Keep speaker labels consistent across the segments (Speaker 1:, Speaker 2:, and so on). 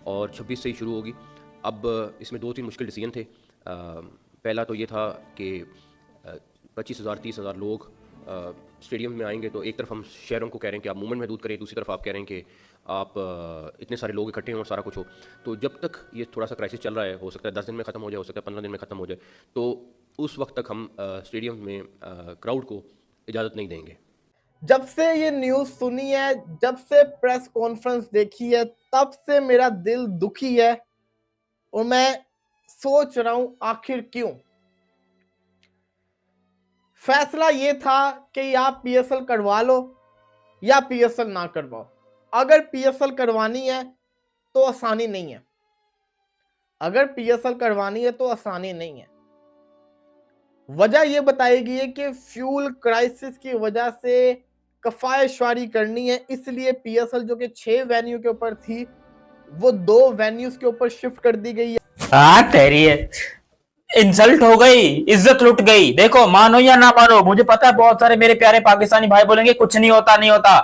Speaker 1: और 26 से ही शुरू होगी। अब इसमें 2-3 मुश्किल डिसीजन थे। पहला तो ये था कि 25,000 30,000 लोग स्टेडियम में आएंगे, तो एक तरफ हम शहरों को कह रहे हैं कि आप मूवमेंट महदूद करें, दूसरी तरफ आप कह रहे हैं कि आप इतने सारे लोग इकट्ठे हों और सारा कुछ हो। तो जब तक ये थोड़ा सा क्राइसिस चल रहा है, हो सकता है 10 दिन में ख़त्म हो जाए, हो सकता है 15 दिन में ख़त्म हो जाए, तो उस वक्त तक हम स्टेडियम में क्राउड को इजाज़त नहीं देंगे।
Speaker 2: जब से ये न्यूज सुनी है, जब से प्रेस कॉन्फ्रेंस देखी है, तब से मेरा दिल दुखी है और मैं सोच रहा हूं आखिर क्यों। फैसला ये था कि या पीएसएल करवा लो या पीएसएल ना करवाओ। अगर पीएसएल करवानी है तो आसानी नहीं है, अगर पीएसएल करवानी है तो आसानी नहीं है। वजह यह बताई गई है कि फ्यूल क्राइसिस की वजह से कफायशवारी करनी है, इसलिए पीएसएल जो कि 6 वेन्यू के ऊपर थी वो 2 वेन्यूज के ऊपर शिफ्ट कर दी गई है।
Speaker 3: तेरी है, इंसल्ट हो गई, इज्जत लुट गई। देखो, मानो या ना मानो, मुझे पता है बहुत सारे मेरे प्यारे पाकिस्तानी भाई बोलेंगे कुछ नहीं होता, नहीं होता।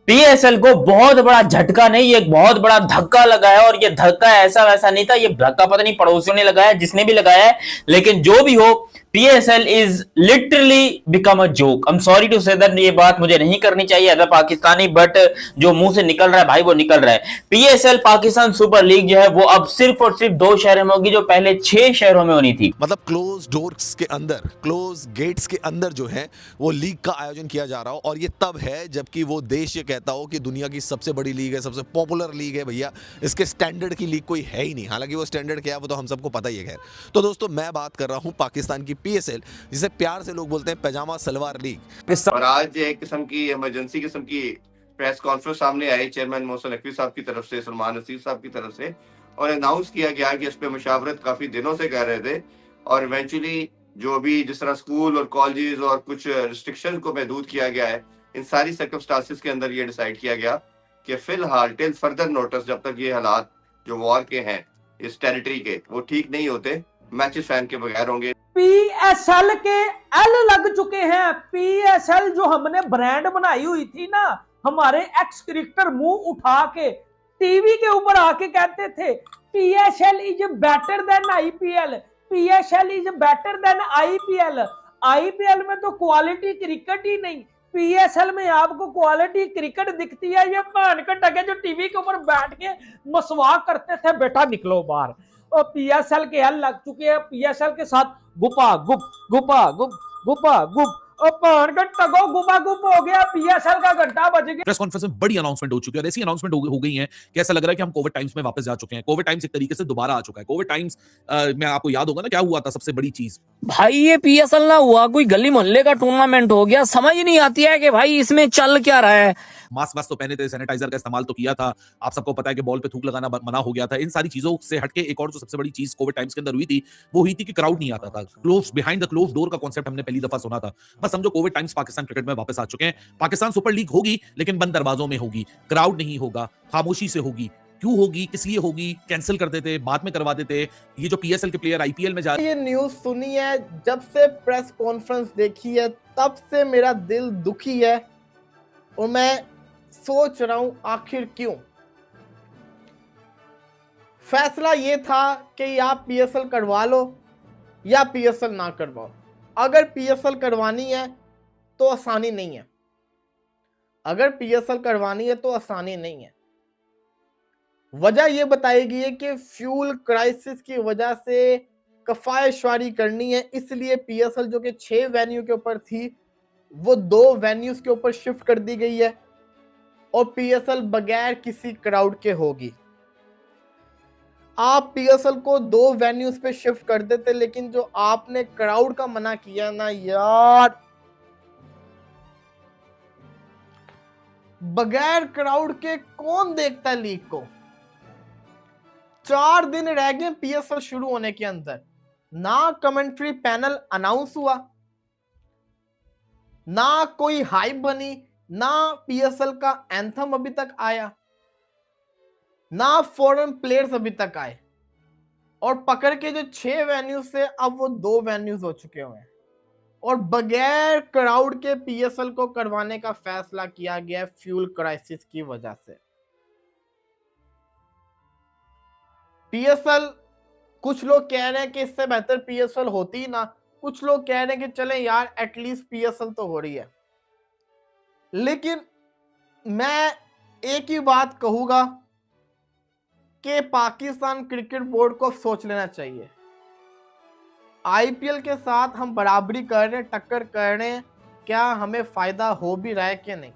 Speaker 3: पीएसएल को बहुत बड़ा झटका नहीं, एक बहुत बड़ा धक्का लगा है, और ये धक्का ऐसा वैसा नहीं था। ये धक्का पता नहीं पड़ोसियों ने लगाया, जिसने भी लगाया है, लेकिन जो भी हो, PSL is literally become a joke. I am sorry to say that, ये बात मुझे नहीं करनी चाहिए एज अ पाकिस्तानी, बट जो मुंह से निकल रहा है भाई वो निकल रहा है। पीएसएल पाकिस्तान सुपर लीग जो है वो अब सिर्फ और सिर्फ 2 शहरों में होगी, जो पहले 6 शहरों में होनी थी।
Speaker 4: मतलब क्लोज डोर्स के अंदर, क्लोज गेट्स के अंदर जो है वो लीग का आयोजन किया जा रहा हो, और ये तब है जबकि वो देश ये कहता हो कि दुनिया की सबसे बड़ी लीग है, सबसे पॉपुलर लीग है भैया, इसके स्टैंडर्ड की लीग कोई है ही नहीं। हालांकि वो स्टैंडर्ड क्या है वो तो हम सबको पता ही है। खैर, तो दोस्तों मैं बात कर रहा हूं पाकिस्तान की पीएसएल, जिसे प्यार से लोग बोलते हैं पैजामा सलवार लीग।
Speaker 5: और आज एक किस्म की इमरजेंसी किस्म की प्रेस कॉन्फ्रेंस सामने आई चेयरमैन मोहसिन नकवी साहब की तरफ से, सलमान नसीर साहब की तरफ से, और अनाउंस किया गया कि इस पे मुशावरत काफी दिनों से कर रहे थे, और इवेंचुअली जो भी जिस तरह स्कूल और कॉलेजेस और कुछ रिस्ट्रिक्शन को महदूद किया गया है, इन सारी सर्कमस्टांसिस के अंदर ये डिसाइड किया गया कि फिलहाल टिल फर्दर नोटिस, जब तक ये हालात जो वॉर के हैं इस टेरिटरी के वो ठीक नहीं होते, मैचेस फैन के बगैर होंगे।
Speaker 6: पीएसएल के एल लग चुके हैं। पीएसएल जो हमने ब्रांड बनाई हुई थी ना, हमारे एक्स क्रिकेटर मुंह उठा के टीवी के ऊपर आके कहते थे PSL is better than IPL, PSL is better than IPL. IPL में तो क्वालिटी क्रिकेट ही नहीं, पीएसएल में आपको क्वालिटी क्रिकेट दिखती है। ये भान का टके जो टीवी के ऊपर बैठ के मसवाक करते थे, बेटा निकलो बाहर। और पीएसएल के एल लग चुके हैं। पीएसएल के साथ गुपा गुप गुपा गुप गुपा गुप, और पान का टगो गुपा गुप हो गया, पीएसएल का घंटा बज गया।
Speaker 7: प्रेस कॉन्फ्रेंस में बड़ी अनाउंसमेंट हो चुकी है, और ऐसी अनाउंसमेंट हो गई है कि ऐसा लग रहा है कि हम कोविड टाइम्स में वापस जा चुके हैं। कोविड टाइम्स एक तरीके से दोबारा आ चुका है। कोविड टाइम्स में आपको याद होगा ना क्या हुआ था, सबसे बड़ी चीज
Speaker 8: भाई ये पीएसएल ना हुआ, कोई गली मोहल्ले का टूर्नामेंट हो गया। समझ नहीं आती है कि भाई इसमें चल क्या रहा है।
Speaker 7: मास्क वास्क तो पहने थे, सैनिटाइजर का इस्तेमाल तो किया था, आप सबको पता है कि बॉल पे थूक लगाना मना हो गया था। इन सारी चीजों से हटके एक और जो सबसे बड़ी चीज कोविड टाइम्स के अंदर हुई थी, वो हुई थी कि क्राउड नहीं आता था। Close behind the close door का कॉन्सेप्ट हमने पहली दफा सुना था। बस समझो कोविड टाइम्स पाकिस्तान क्रिकेट में वापस आ चुके हैं। पाकिस्तान सुपर लीग होगी, लेकिन बंद दरवाजों में होगी, क्राउड नहीं होगा, खामोशी से होगी। क्यों होगी, किस लिए होगी, कैंसिल कर देते, बाद में करवा देते। ये जो पीएसएल के प्लेयर आईपीएल में जा
Speaker 2: ये न्यूज सुनी है, जब से प्रेस कॉन्फ्रेंस देखी है, तब से मेरा दिल दुखी है और मैं सोच रहा हूं आखिर क्यों। फैसला यह था कि या पीएसएल करवा लो या पीएसएल ना करवाओ। अगर पीएसएल करवानी है तो आसानी नहीं है, अगर पीएसएल करवानी है तो आसानी नहीं है। वजह यह बताई गई है कि फ्यूल क्राइसिस की वजह से कफायशवारी करनी है, इसलिए पीएसएल जो कि 6 वेन्यू के ऊपर थी वो 2 वेन्यूज के ऊपर शिफ्ट कर दी गई है, और पीएसएल बगैर किसी क्राउड के होगी। आप पीएसएल को 2 वेन्यूज पे शिफ्ट कर देते, लेकिन जो आपने क्राउड का मना किया ना यार, बगैर क्राउड के कौन देखता है लीग को। 4 दिन रह गए पीएसएल शुरू होने के अंदर, ना कमेंट्री पैनल अनाउंस हुआ, ना कोई हाइप बनी, ना पीएसएल का एंथम अभी तक आया, ना फॉरेन प्लेयर्स अभी तक आए, और पकड़ के जो 6 वेन्यूज से अब वो 2 वेन्यूज हो चुके हुए हैं, और बगैर क्राउड के पीएसएल को करवाने का फैसला किया गया फ्यूल क्राइसिस की वजह से। पीएसएल कुछ लोग कह रहे हैं कि इससे बेहतर पीएसएल होती ही ना, कुछ लोग कह रहे हैं कि चले यार एटलीस्ट पीएसएल तो हो रही है। लेकिन मैं एक ही बात कहूंगा कि पाकिस्तान क्रिकेट बोर्ड को सोच लेना चाहिए। आईपीएल के साथ हम बराबरी कर रहे हैं, टक्कर कर रहे हैं, क्या हमें फायदा हो भी रहा है कि नहीं?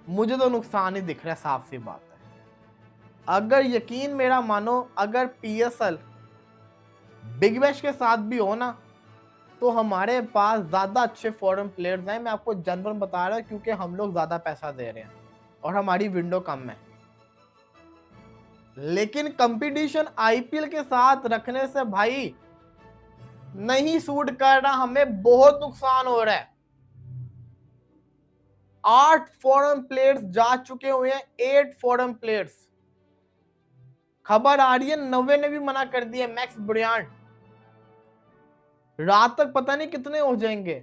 Speaker 2: मुझे तो नुकसान ही दिख रहा है, साफ सी बात है। अगर यकीन मेरा मानो, अगर पीएसएल बिग बैश के साथ भी हो ना, तो हमारे पास ज्यादा अच्छे फॉरेन प्लेयर्स हैं। मैं आपको जनरल बता रहा हूं, क्योंकि हम लोग ज्यादा पैसा दे रहे हैं और हमारी विंडो कम है। लेकिन कंपटीशन आईपीएल के साथ रखने से भाई नहीं सूट कर रहा, हमें बहुत नुकसान हो रहा है। 8 फॉरेन प्लेयर्स जा चुके हुए हैं, 8 फॉरेन प्लेयर्स। खबर आ रही है 90 ने भी मना कर दिया, मैक्स ब्रियांट। रात तक पता नहीं कितने हो जाएंगे,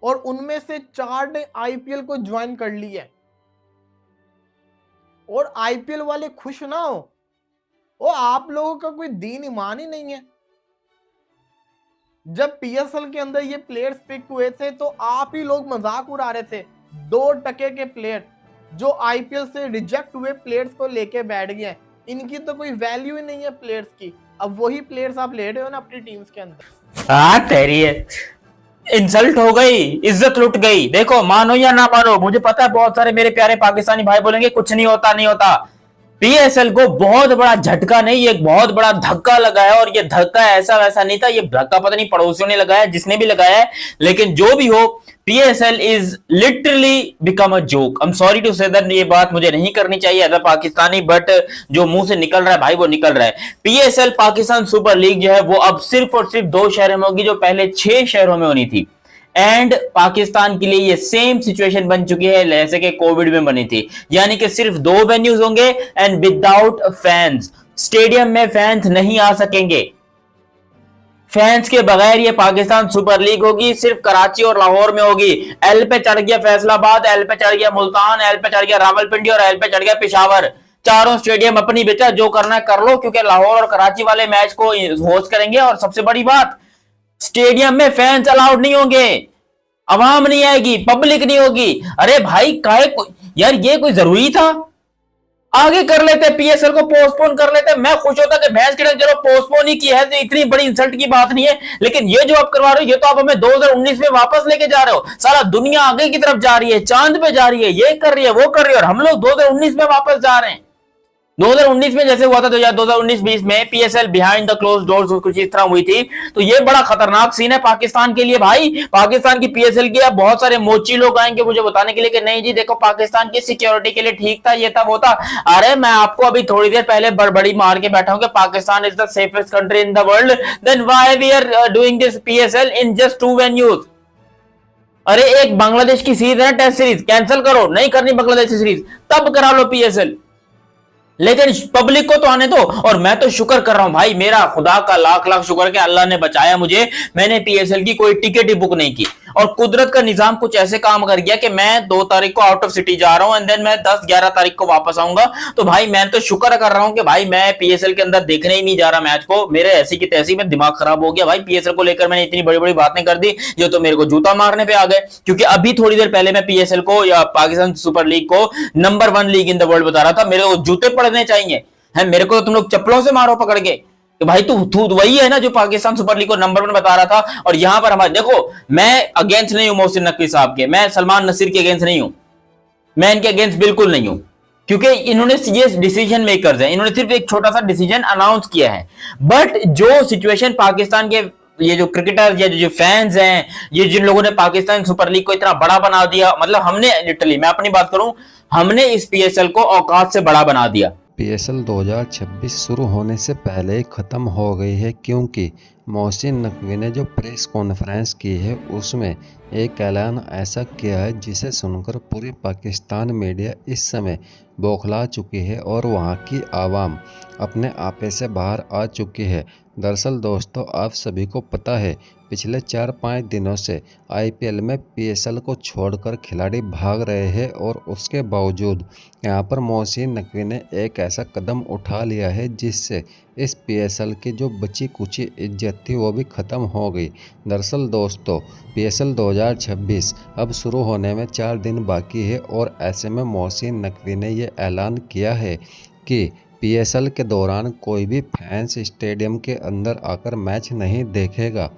Speaker 2: और उनमें से 4 ने आईपीएल को ज्वाइन कर लिया। और आईपीएल वाले खुश ना हो, वो आप लोगों का कोई दीन ईमान ही नहीं है। जब पीएसएल के अंदर ये प्लेयर्स पिक हुए थे तो आप ही लोग मजाक उड़ा रहे थे। 2 टके के प्लेयर जो आईपीएल से रिजेक्ट हुए प्लेयर्स को लेके बैठ गए, इनकी तो कोई वैल्यू ही नहीं है प्लेयर्स की। अब वही प्लेयर्स आप ले रहे हो ना अपनी टीम्स के अंदर।
Speaker 3: हाँ तेरी है, इंसल्ट हो गई, इज्जत लुट गई। देखो मानो या ना मानो, मुझे पता है बहुत सारे मेरे प्यारे पाकिस्तानी भाई बोलेंगे कुछ नहीं होता, नहीं होता। पीएसएल को बहुत बड़ा झटका नहीं, एक बहुत बड़ा धक्का लगा है। और ये धक्का ऐसा वैसा नहीं था, ये धक्का पता नहीं पड़ोसियों ने लगाया, जिसने भी लगाया है, लेकिन जो भी हो, PSL is literally become a joke. I am sorry to say that, ये बात मुझे नहीं करनी चाहिए एज अ पाकिस्तानी, बट जो मुंह से निकल रहा है भाई वो निकल रहा है। पीएसएल पाकिस्तान सुपर लीग जो है वो अब सिर्फ और सिर्फ 2 शहरों में होगी, जो पहले 6 शहरों में होनी थी। एंड पाकिस्तान के लिए ये सेम सिचुएशन बन चुकी है जैसे कि कोविड में बनी थी, यानी कि सिर्फ 2 वेन्यूज होंगे एंड विदाउट फैंस। स्टेडियम में फैंस नहीं आ सकेंगे। फैंस के बगैर ये पाकिस्तान सुपर लीग होगी, सिर्फ कराची और लाहौर में होगी। एल पे चढ़ गया फैसलाबाद, एल पे चढ़ गया मुल्तान, एल पे चढ़ गया रावलपिंडी और एल पे चढ़ गया पेशावर। चारों स्टेडियम अपनी बेटा जो करना है कर लो, क्योंकि लाहौर और कराची वाले मैच को होस्ट करेंगे। और सबसे बड़ी बात, स्टेडियम में फैंस अलाउड नहीं होंगे, आवाम नहीं आएगी, पब्लिक नहीं होगी। अरे भाई काहे यार, ये कोई जरूरी था? आगे कर लेते, पीएसएल को पोस्टपोन कर लेते। मैं खुश होता कि भैंस की चलो पोस्टपोन ही की है, तो इतनी बड़ी इंसल्ट की बात नहीं है। लेकिन ये जो आप करवा रहे हो, ये तो आप हमें 2019 में वापस लेके जा रहे हो। सारा दुनिया आगे की तरफ जा रही है, चांद पे जा रही है, ये कर रही है, वो कर रही है, और हम लोग 2019 में वापस जा रहे हैं। 2019 में जैसे हुआ था 2019-20 में PSL behind the close doors कुछ इस तरह हुई थी, तो ये बड़ा खतरनाक सीन है पाकिस्तान के लिए भाई। पाकिस्तान की पीएसएल के अब बहुत सारे मोची लोग आएंगे मुझे बताने के लिए कि नहीं जी देखो पाकिस्तान की सिक्योरिटी के लिए ठीक था, ये था वो था। अरे मैं आपको अभी थोड़ी देर पहले बड़बड़ी मार के बैठा हूं कि Pakistan is the safest country in the world, then why we are doing this PSL in just 2 venues. अरे एक बांग्लादेश की सीरीज है, टेस्ट सीरीज कैंसिल करो, नहीं करनी बांग्लादेश की सीरीज, तब करा लो पीएसएल, लेकिन पब्लिक को तो आने दो। और मैं तो शुक्र कर रहा हूं भाई, मेरा खुदा का लाख लाख शुक्र कि अल्लाह ने बचाया मुझे। मैंने पीएसएल की कोई टिकट ही बुक नहीं की, और कुदरत का निजाम कुछ ऐसे काम कर गया कि मैं 2 तारीख को आउट ऑफ सिटी जा रहा हूं एंड देन मैं 10-11 तारीख को वापस आऊंगा। तो भाई मैं तो शुक्र कर रहा हूं कि भाई मैं पीएसएल के अंदर देखने ही नहीं जा रहा मैच को। मेरे ऐसी की तैसी में दिमाग खराब हो गया भाई, पीएसएल को लेकर मैंने इतनी बड़ी बड़ी बातें कर दी, ये तो मेरे को जूता मारने पे आ गए। क्योंकि अभी थोड़ी देर पहले मैं पीएसएल को या पाकिस्तान सुपर लीग को number 1 league in the world बता रहा था। मेरे को जूते पड़ने चाहिए है, मेरे को तो तुम लोग चप्पलों से मारो पकड़ के कि भाई तू वही है ना जो पाकिस्तान सुपर लीग को नंबर 1 बता रहा था। और यहां पर हमारे देखो, मैं अगेंस्ट नहीं हूं मोहसिन नकवी साहब के, मैं सलमान नसीर के अगेंस्ट नहीं हूं, मैं इनके अगेंस्ट बिल्कुल नहीं हूं, क्योंकि इन्होंने ये डिसीजन मेकर्स हैं, इन्होंने सिर्फ एक छोटा सा डिसीजन अनाउंस किया है। बट जो सिचुएशन पाकिस्तान के ये जो क्रिकेटर या जो फैंस हैं, ये जिन लोगों ने पाकिस्तान सुपर लीग को इतना बड़ा बना दिया, मतलब हमने लिटरली, मैं अपनी बात करूं, हमने इस पीएसएल को औकात से बड़ा बना दिया।
Speaker 9: पीएसएल 2026 शुरू होने से पहले ही ख़त्म हो गई है, क्योंकि मोहसिन नकवी ने जो प्रेस कॉन्फ्रेंस की है उसमें एक ऐलान ऐसा किया है जिसे सुनकर पूरी पाकिस्तान मीडिया इस समय बौखला चुकी है और वहां की आवाम अपने आपे से बाहर आ चुकी है। दरअसल दोस्तों आप सभी को पता है पिछले 4-5 दिनों से आईपीएल में पीएसएल को छोड़कर खिलाड़ी भाग रहे हैं और उसके बावजूद यहां पर मोहसिन नकवी ने एक ऐसा कदम उठा लिया है जिससे इस पीएसएल की जो बची कुची इज्जत थी वो भी ख़त्म हो गई। दरअसल दोस्तों पीएसएल 2026 अब शुरू होने में 4 दिन बाकी है और ऐसे में मोहसिन नकवी ने ये ऐलान किया है कि पीएसएल के दौरान कोई भी फैंस स्टेडियम के अंदर आकर मैच नहीं देखेगा।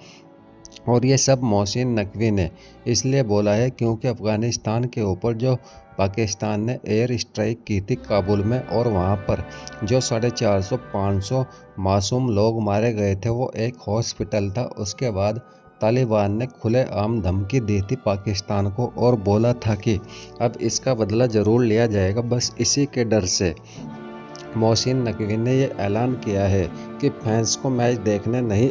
Speaker 9: और ये सब मोहसिन नकवी ने इसलिए बोला है क्योंकि अफ़गानिस्तान के ऊपर जो पाकिस्तान ने एयर स्ट्राइक की थी काबुल में और वहाँ पर जो 450-500 मासूम लोग मारे गए थे वो एक हॉस्पिटल था। उसके बाद तालिबान ने खुलेआम धमकी दी थी पाकिस्तान को और बोला था कि अब इसका बदला ज़रूर लिया जाएगा। बस इसी के डर से मोहसिन नकवी ने ये ऐलान किया है कि फैंस को मैच देखने नहीं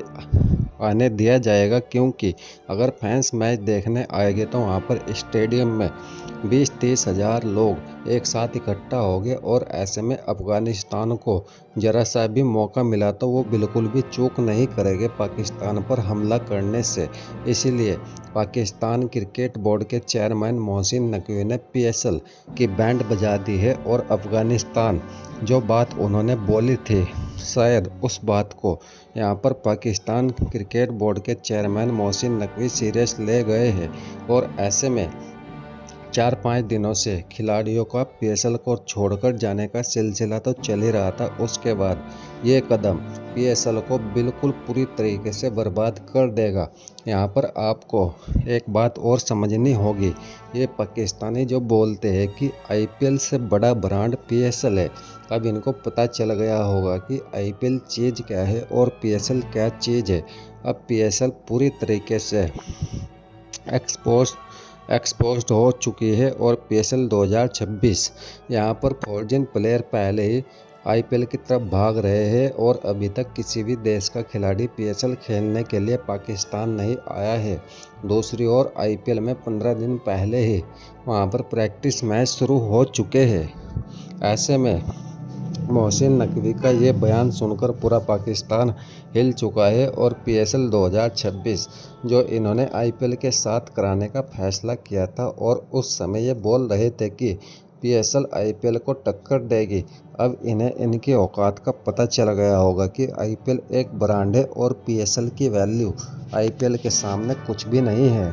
Speaker 9: आने दिया जाएगा, क्योंकि अगर फैंस मैच देखने आएंगे तो वहाँ पर स्टेडियम में 20-30 हज़ार लोग एक साथ इकट्ठा होंगे और ऐसे में अफ़गानिस्तान को ज़रा सा भी मौका मिला तो वो बिल्कुल भी चूक नहीं करेंगे पाकिस्तान पर हमला करने से। इसीलिए पाकिस्तान क्रिकेट बोर्ड के चेयरमैन मोहसिन नकवी ने पीएसएल की बैंड बजा दी है और अफ़गानिस्तान जो बात उन्होंने बोली थी शायद उस बात को यहाँ पर पाकिस्तान क्रिकेट बोर्ड के चेयरमैन मोहसिन नकवी सीरियस ले गए हैं और ऐसे में 4-5 दिनों से खिलाड़ियों का पीएसएल को छोड़कर जाने का सिलसिला तो चल ही रहा था। उसके बाद ये कदम पीएसएल को बिल्कुल पूरी तरीके से बर्बाद कर देगा। यहाँ पर आपको एक बात और समझनी होगी, ये पाकिस्तानी जो बोलते हैं कि आईपीएल से बड़ा ब्रांड पीएसएल है, अब इनको पता चल गया होगा कि आईपीएल चीज़ क्या है और पीएसएल क्या चीज़ है। अब पीएसएल पूरी तरीके से एक्सपोज्ड हो चुकी है और पीएसएल 2026 यहाँ पर फॉरेन प्लेयर पहले ही आईपीएल की तरफ भाग रहे हैं और अभी तक किसी भी देश का खिलाड़ी पीएसएल खेलने के लिए पाकिस्तान नहीं आया है। दूसरी ओर आईपीएल में 15 दिन पहले ही वहाँ पर प्रैक्टिस मैच शुरू हो चुके हैं। ऐसे में मोहसिन नकवी का ये बयान सुनकर पूरा पाकिस्तान हिल चुका है और पीएसएल 2026 जो इन्होंने आईपीएल के साथ कराने का फैसला किया था और उस समय ये बोल रहे थे कि पीएसएल आईपीएल को टक्कर देगी, अब इन्हें इनकी औकात का पता चल गया होगा कि आईपीएल एक ब्रांड है और पीएसएल की वैल्यू आईपीएल के सामने कुछ भी नहीं है।